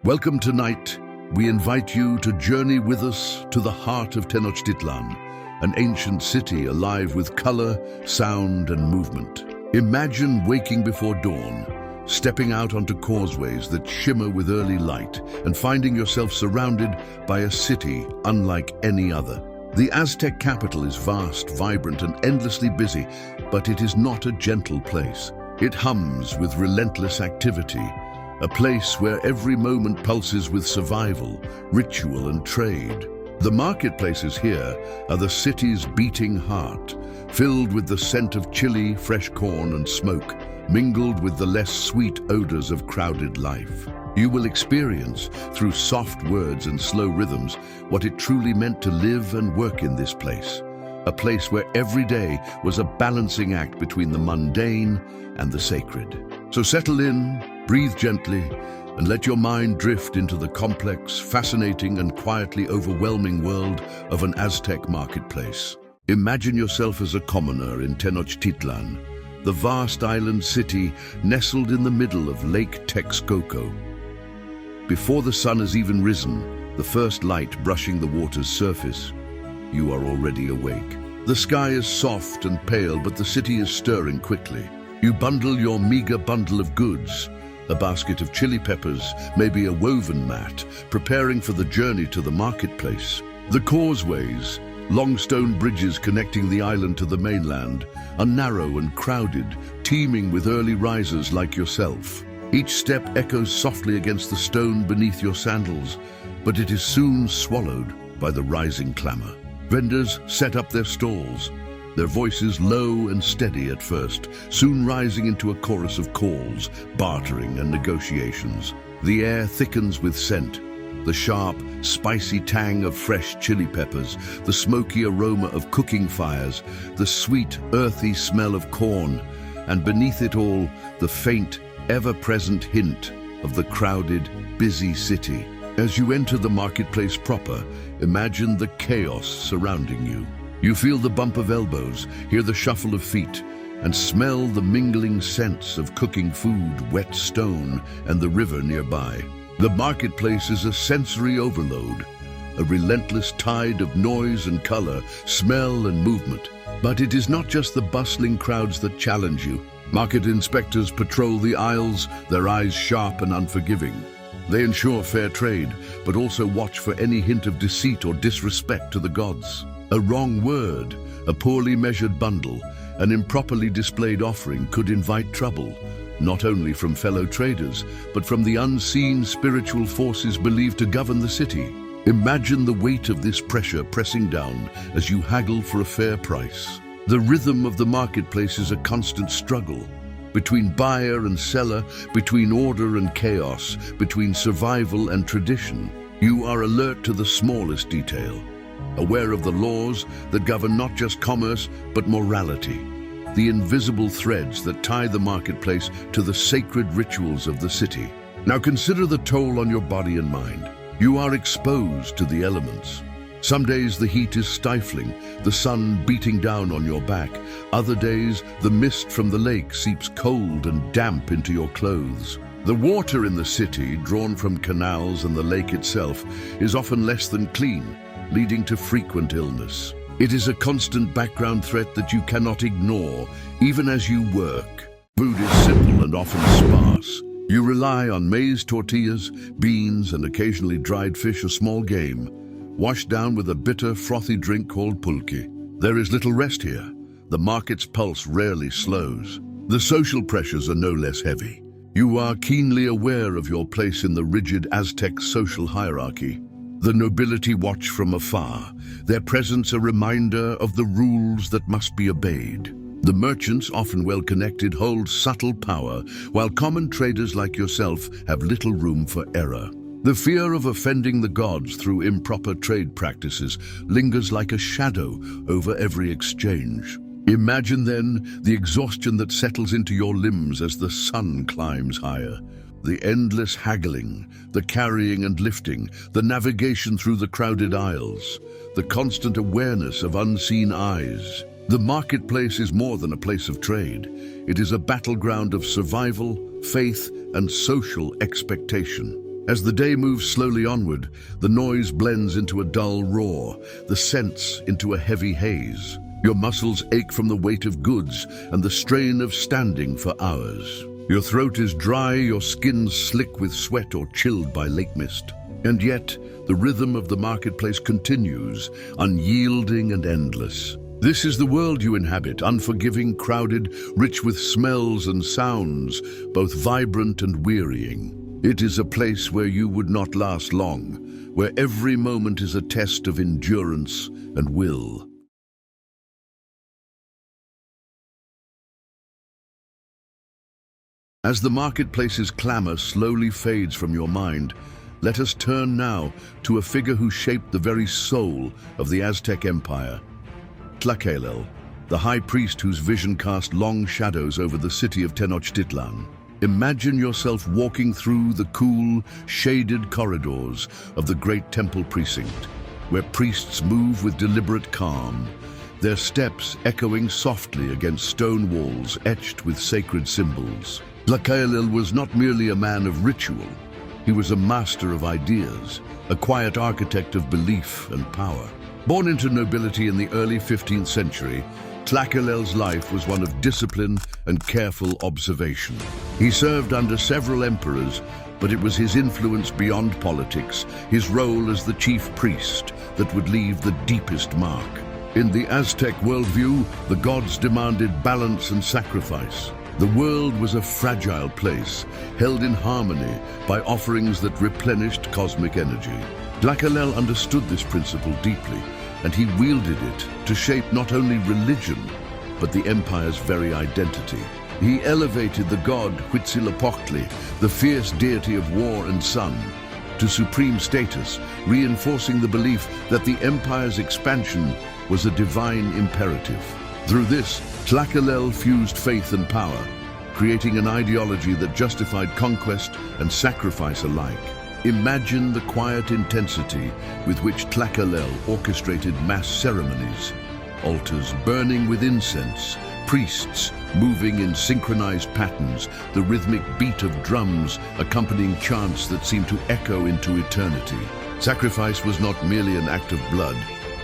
Welcome tonight. We invite you to journey with us to the heart of Tenochtitlan, an ancient city alive with color, sound, and movement. Imagine waking before dawn, stepping out onto causeways that shimmer with early light, and finding yourself surrounded by a city unlike any other. The Aztec capital is vast, vibrant, and endlessly busy, but it is not a gentle place. It hums with relentless activity, a place where every moment pulses with survival, ritual, and trade. The marketplaces here are the city's beating heart, filled with the scent of chili, fresh corn, and smoke, mingled with the less sweet odors of crowded life. You will experience, through soft words and slow rhythms, what it truly meant to live and work in this place. A place where every day was a balancing act between the mundane and the sacred. So settle in, breathe gently, and let your mind drift into the complex, fascinating, and quietly overwhelming world of an Aztec marketplace. Imagine yourself as a commoner in Tenochtitlan, the vast island city nestled in the middle of Lake Texcoco. Before the sun has even risen, the first light brushing the water's surface, you are already awake. The sky is soft and pale, but the city is stirring quickly. You bundle your meager bundle of goods, a basket of chili peppers, maybe a woven mat, preparing for the journey to the marketplace. The causeways, long stone bridges connecting the island to the mainland, are narrow and crowded, teeming with early risers like yourself. Each step echoes softly against the stone beneath your sandals, but it is soon swallowed by the rising clamor. Vendors set up their stalls, their voices low and steady at first, soon rising into a chorus of calls, bartering, and negotiations. The air thickens with scent, the sharp, spicy tang of fresh chili peppers, the smoky aroma of cooking fires, the sweet, earthy smell of corn, and beneath it all, the faint, ever-present hint of the crowded, busy city. As you enter the marketplace proper, imagine the chaos surrounding you. You feel the bump of elbows, hear the shuffle of feet, and smell the mingling scents of cooking food, wet stone, and the river nearby. The marketplace is a sensory overload, a relentless tide of noise and color, smell and movement. But it is not just the bustling crowds that challenge you. Market inspectors patrol the aisles, their eyes sharp and unforgiving. They ensure fair trade, but also watch for any hint of deceit or disrespect to the gods. A wrong word, a poorly measured bundle, an improperly displayed offering could invite trouble, not only from fellow traders, but from the unseen spiritual forces believed to govern the city. Imagine the weight of this pressure pressing down as you haggle for a fair price. The rhythm of the marketplace is a constant struggle, between buyer and seller, between order and chaos, between survival and tradition. You are alert to the smallest detail, aware of the laws that govern not just commerce, but morality, the invisible threads that tie the marketplace to the sacred rituals of the city. Now consider the toll on your body and mind. You are exposed to the elements. Some days the heat is stifling, the sun beating down on your back. Other days, the mist from the lake seeps cold and damp into your clothes. The water in the city, drawn from canals and the lake itself, is often less than clean, leading to frequent illness. It is a constant background threat that you cannot ignore, even as you work. Food is simple and often sparse. You rely on maize tortillas, beans, and occasionally dried fish or small game, washed down with a bitter, frothy drink called pulque. There is little rest here. The market's pulse rarely slows. The social pressures are no less heavy. You are keenly aware of your place in the rigid Aztec social hierarchy. The nobility watch from afar, their presence a reminder of the rules that must be obeyed. The merchants, often well-connected, hold subtle power, while common traders like yourself have little room for error. The fear of offending the gods through improper trade practices lingers like a shadow over every exchange. Imagine then the exhaustion that settles into your limbs as the sun climbs higher. The endless haggling, the carrying and lifting, the navigation through the crowded aisles, the constant awareness of unseen eyes. The marketplace is more than a place of trade. It is a battleground of survival, faith, and social expectation. As the day moves slowly onward, the noise blends into a dull roar, the scents into a heavy haze. Your muscles ache from the weight of goods and the strain of standing for hours. Your throat is dry, your skin slick with sweat or chilled by lake mist. And yet, the rhythm of the marketplace continues, unyielding and endless. This is the world you inhabit, unforgiving, crowded, rich with smells and sounds, both vibrant and wearying. It is a place where you would not last long, where every moment is a test of endurance and will. As the marketplace's clamor slowly fades from your mind, let us turn now to a figure who shaped the very soul of the Aztec Empire. Tlacaelel, the high priest whose vision cast long shadows over the city of Tenochtitlan. Imagine yourself walking through the cool, shaded corridors of the great temple precinct, where priests move with deliberate calm, their steps echoing softly against stone walls etched with sacred symbols. Tlacaelel was not merely a man of ritual. He was a master of ideas, a quiet architect of belief and power. Born into nobility in the early 15th century, Tlacaelel's life was one of discipline and careful observation. He served under several emperors, but it was his influence beyond politics, his role as the chief priest, that would leave the deepest mark. In the Aztec worldview, the gods demanded balance and sacrifice. The world was a fragile place, held in harmony by offerings that replenished cosmic energy. Tlacaelel understood this principle deeply, and he wielded it to shape not only religion, but the empire's very identity. He elevated the god Huitzilopochtli, the fierce deity of war and sun, to supreme status, reinforcing the belief that the empire's expansion was a divine imperative. Through this, Tlacaelel fused faith and power, creating an ideology that justified conquest and sacrifice alike. Imagine the quiet intensity with which Tlacaelel orchestrated mass ceremonies, altars burning with incense, priests moving in synchronized patterns, the rhythmic beat of drums accompanying chants that seemed to echo into eternity. Sacrifice was not merely an act of blood,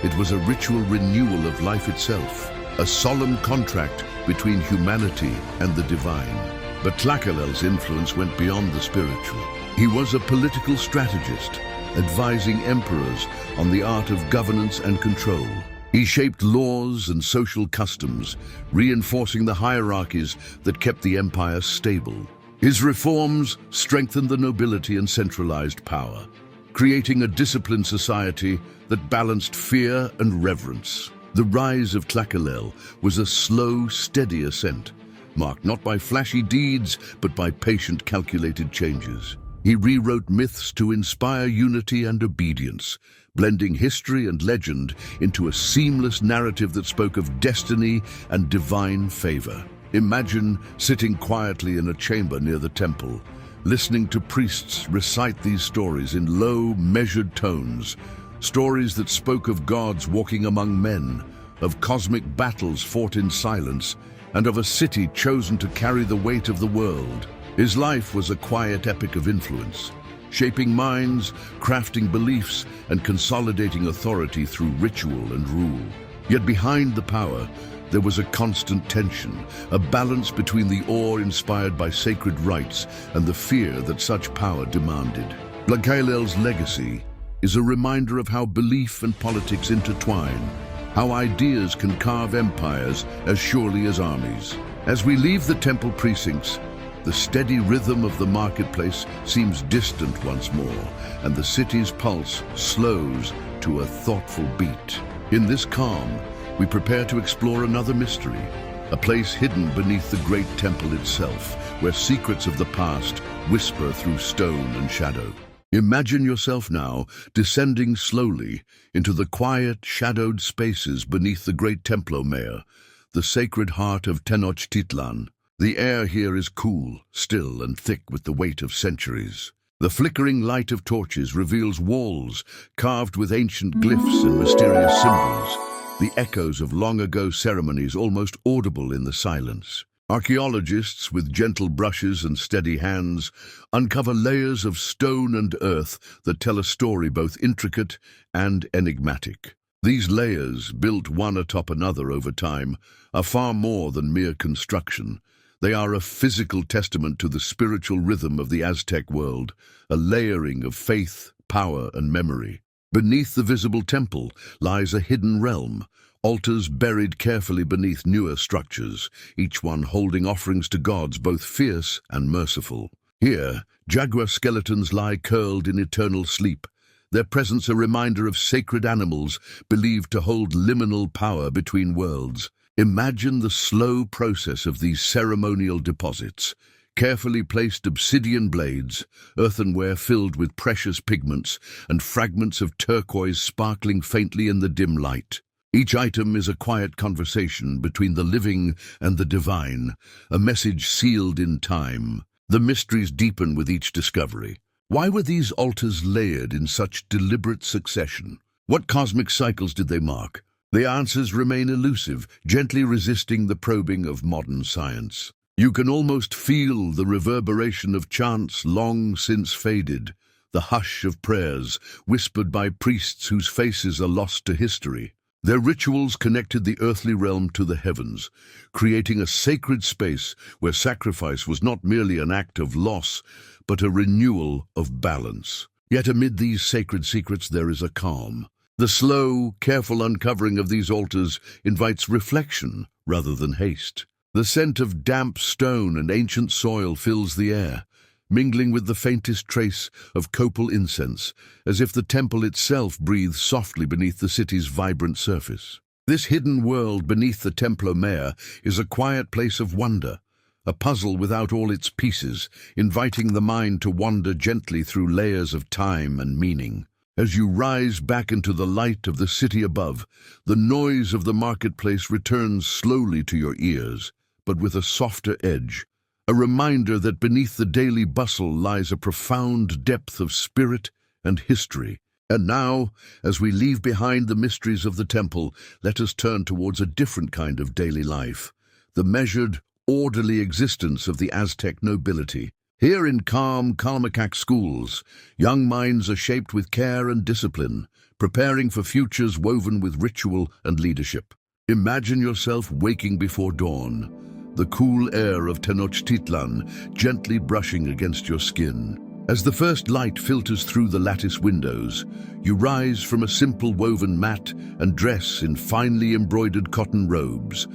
it was a ritual renewal of life itself, a solemn contract between humanity and the divine. But Tlacaelel's influence went beyond the spiritual. He was a political strategist, advising emperors on the art of governance and control. He shaped laws and social customs, reinforcing the hierarchies that kept the empire stable. His reforms strengthened the nobility and centralized power, creating a disciplined society that balanced fear and reverence. The rise of Tlacaelel was a slow, steady ascent, marked not by flashy deeds, but by patient, calculated changes. He rewrote myths to inspire unity and obedience, blending history and legend into a seamless narrative that spoke of destiny and divine favor. Imagine sitting quietly in a chamber near the temple, listening to priests recite these stories in low, measured tones, stories that spoke of gods walking among men, of cosmic battles fought in silence, and of a city chosen to carry the weight of the world. His life was a quiet epic of influence, shaping minds, crafting beliefs, and consolidating authority through ritual and rule. Yet behind the power, there was a constant tension, a balance between the awe inspired by sacred rites and the fear that such power demanded. Tlacaelel's legacy is a reminder of how belief and politics intertwine, how ideas can carve empires as surely as armies. As we leave the temple precincts, the steady rhythm of the marketplace seems distant once more, and the city's pulse slows to a thoughtful beat. In this calm, we prepare to explore another mystery, a place hidden beneath the great temple itself, where secrets of the past whisper through stone and shadow. Imagine yourself now descending slowly into the quiet, shadowed spaces beneath the great Templo Mayor, the sacred heart of Tenochtitlan. The air here is cool, still, and thick with the weight of centuries. The flickering light of torches reveals walls carved with ancient glyphs and mysterious symbols, the echoes of long-ago ceremonies almost audible in the silence. Archaeologists, with gentle brushes and steady hands, uncover layers of stone and earth that tell a story both intricate and enigmatic. These layers, built one atop another over time, are far more than mere construction. They are a physical testament to the spiritual rhythm of the Aztec world, a layering of faith, power, and memory. Beneath the visible temple lies a hidden realm, altars buried carefully beneath newer structures, each one holding offerings to gods both fierce and merciful. Here, jaguar skeletons lie curled in eternal sleep, their presence a reminder of sacred animals believed to hold liminal power between worlds. Imagine the slow process of these ceremonial deposits. Carefully placed obsidian blades, earthenware filled with precious pigments, and fragments of turquoise sparkling faintly in the dim light. Each item is a quiet conversation between the living and the divine, a message sealed in time. The mysteries deepen with each discovery. Why were these altars layered in such deliberate succession? What cosmic cycles did they mark? The answers remain elusive, gently resisting the probing of modern science. You can almost feel the reverberation of chants long since faded, the hush of prayers whispered by priests whose faces are lost to history. Their rituals connected the earthly realm to the heavens, creating a sacred space where sacrifice was not merely an act of loss, but a renewal of balance. Yet amid these sacred secrets there is a calm. The slow, careful uncovering of these altars invites reflection rather than haste. The scent of damp stone and ancient soil fills the air, mingling with the faintest trace of copal incense, as if the temple itself breathes softly beneath the city's vibrant surface. This hidden world beneath the Templo Mayor is a quiet place of wonder, a puzzle without all its pieces, inviting the mind to wander gently through layers of time and meaning. As you rise back into the light of the city above, the noise of the marketplace returns slowly to your ears, but with a softer edge, a reminder that beneath the daily bustle lies a profound depth of spirit and history. And now, as we leave behind the mysteries of the temple, let us turn towards a different kind of daily life, the measured, orderly existence of the Aztec nobility. Here in calm Kalmakak schools, young minds are shaped with care and discipline, preparing for futures woven with ritual and leadership. Imagine yourself waking before dawn, the cool air of Tenochtitlan gently brushing against your skin. As the first light filters through the lattice windows, you rise from a simple woven mat and dress in finely embroidered cotton robes,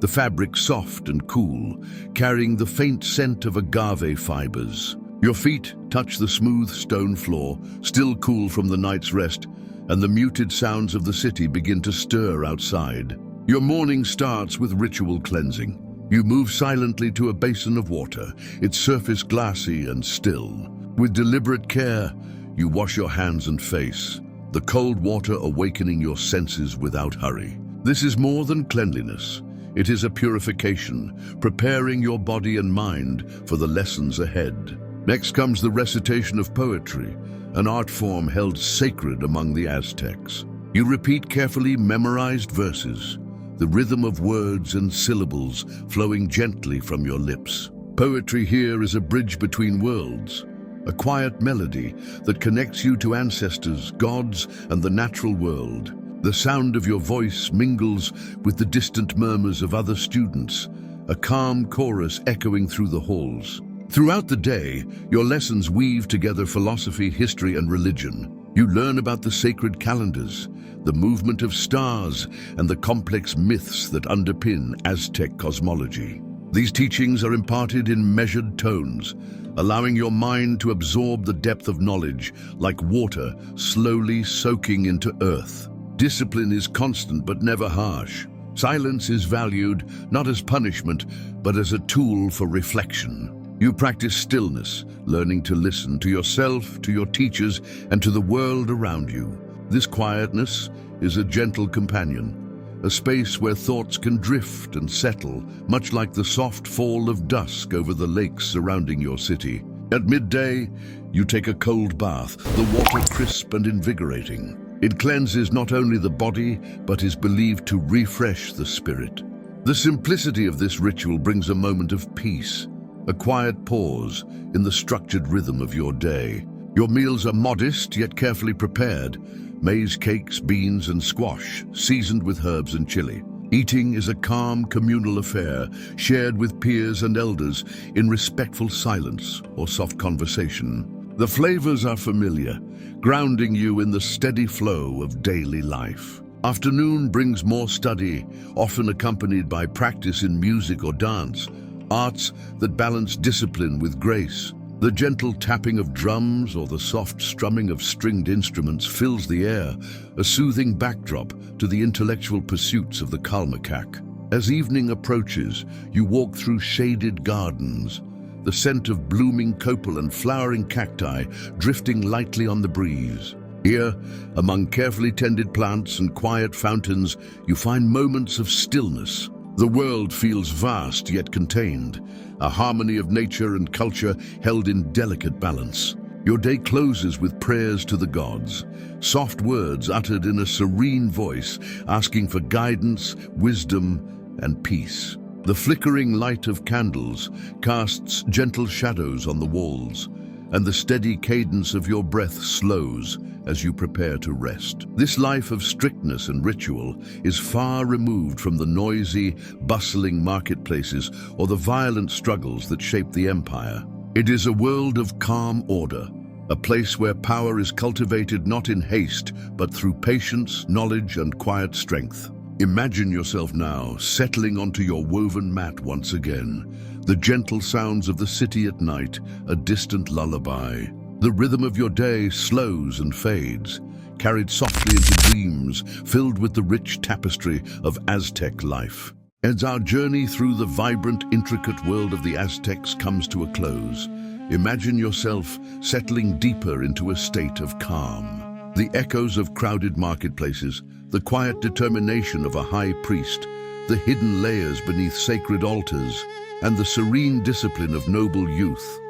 the fabric soft and cool, carrying the faint scent of agave fibers. Your feet touch the smooth stone floor, still cool from the night's rest, and the muted sounds of the city begin to stir outside. Your morning starts with ritual cleansing. You move silently to a basin of water, its surface glassy and still. With deliberate care, you wash your hands and face, the cold water awakening your senses without hurry. This is more than cleanliness. It is a purification, preparing your body and mind for the lessons ahead. Next comes the recitation of poetry, an art form held sacred among the Aztecs. You repeat carefully memorized verses, the rhythm of words and syllables flowing gently from your lips. Poetry here is a bridge between worlds, a quiet melody that connects you to ancestors, gods, and the natural world. The sound of your voice mingles with the distant murmurs of other students, a calm chorus echoing through the halls. Throughout the day, your lessons weave together philosophy, history, and religion. You learn about the sacred calendars, the movement of stars, and the complex myths that underpin Aztec cosmology. These teachings are imparted in measured tones, allowing your mind to absorb the depth of knowledge like water slowly soaking into earth. Discipline is constant but never harsh. Silence is valued not as punishment, but as a tool for reflection. You practice stillness, learning to listen to yourself, to your teachers, and to the world around you. This quietness is a gentle companion, a space where thoughts can drift and settle, much like the soft fall of dusk over the lakes surrounding your city. At midday, you take a cold bath, the water crisp and invigorating. It cleanses not only the body, but is believed to refresh the spirit. The simplicity of this ritual brings a moment of peace, a quiet pause in the structured rhythm of your day. Your meals are modest yet carefully prepared: maize cakes, beans, and squash, seasoned with herbs and chili. Eating is a calm, communal affair, shared with peers and elders in respectful silence or soft conversation. The flavors are familiar, grounding you in the steady flow of daily life. Afternoon brings more study, often accompanied by practice in music or dance, arts that balance discipline with grace. The gentle tapping of drums or the soft strumming of stringed instruments fills the air, a soothing backdrop to the intellectual pursuits of the Kalmakak. As evening approaches, you walk through shaded gardens, the scent of blooming copal and flowering cacti drifting lightly on the breeze. Here, among carefully tended plants and quiet fountains, you find moments of stillness. The world feels vast yet contained, a harmony of nature and culture held in delicate balance. Your day closes with prayers to the gods, soft words uttered in a serene voice, asking for guidance, wisdom, and peace. The flickering light of candles casts gentle shadows on the walls, and the steady cadence of your breath slows as you prepare to rest. This life of strictness and ritual is far removed from the noisy, bustling marketplaces or the violent struggles that shape the empire. It is a world of calm order, a place where power is cultivated not in haste, but through patience, knowledge, and quiet strength. Imagine yourself now settling onto your woven mat once again, the gentle sounds of the city at night, a distant lullaby. The rhythm of your day slows and fades, carried softly into dreams filled with the rich tapestry of Aztec life. As our journey through the vibrant, intricate world of the Aztecs comes to a close, imagine yourself settling deeper into a state of calm. The echoes of crowded marketplaces, the quiet determination of a high priest, the hidden layers beneath sacred altars, and the serene discipline of noble youth.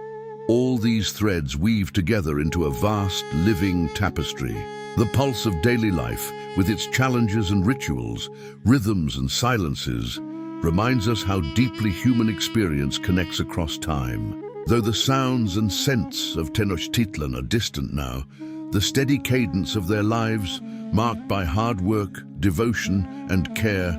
All these threads weave together into a vast, living tapestry. The pulse of daily life, with its challenges and rituals, rhythms and silences, reminds us how deeply human experience connects across time. Though the sounds and scents of Tenochtitlan are distant now, the steady cadence of their lives, marked by hard work, devotion, and care,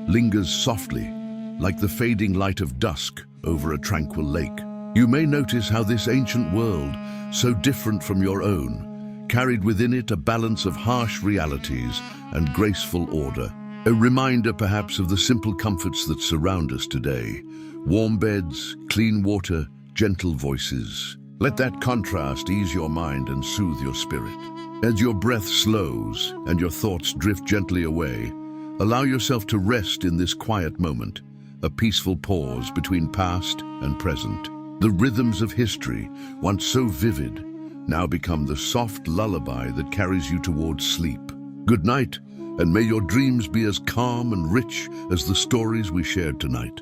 lingers softly, like the fading light of dusk over a tranquil lake. You may notice how this ancient world, so different from your own, carried within it a balance of harsh realities and graceful order. A reminder perhaps of the simple comforts that surround us today: warm beds, clean water, gentle voices. Let that contrast ease your mind and soothe your spirit. As your breath slows and your thoughts drift gently away, allow yourself to rest in this quiet moment, a peaceful pause between past and present. The rhythms of history, once so vivid, now become the soft lullaby that carries you towards sleep. Good night, and may your dreams be as calm and rich as the stories we shared tonight.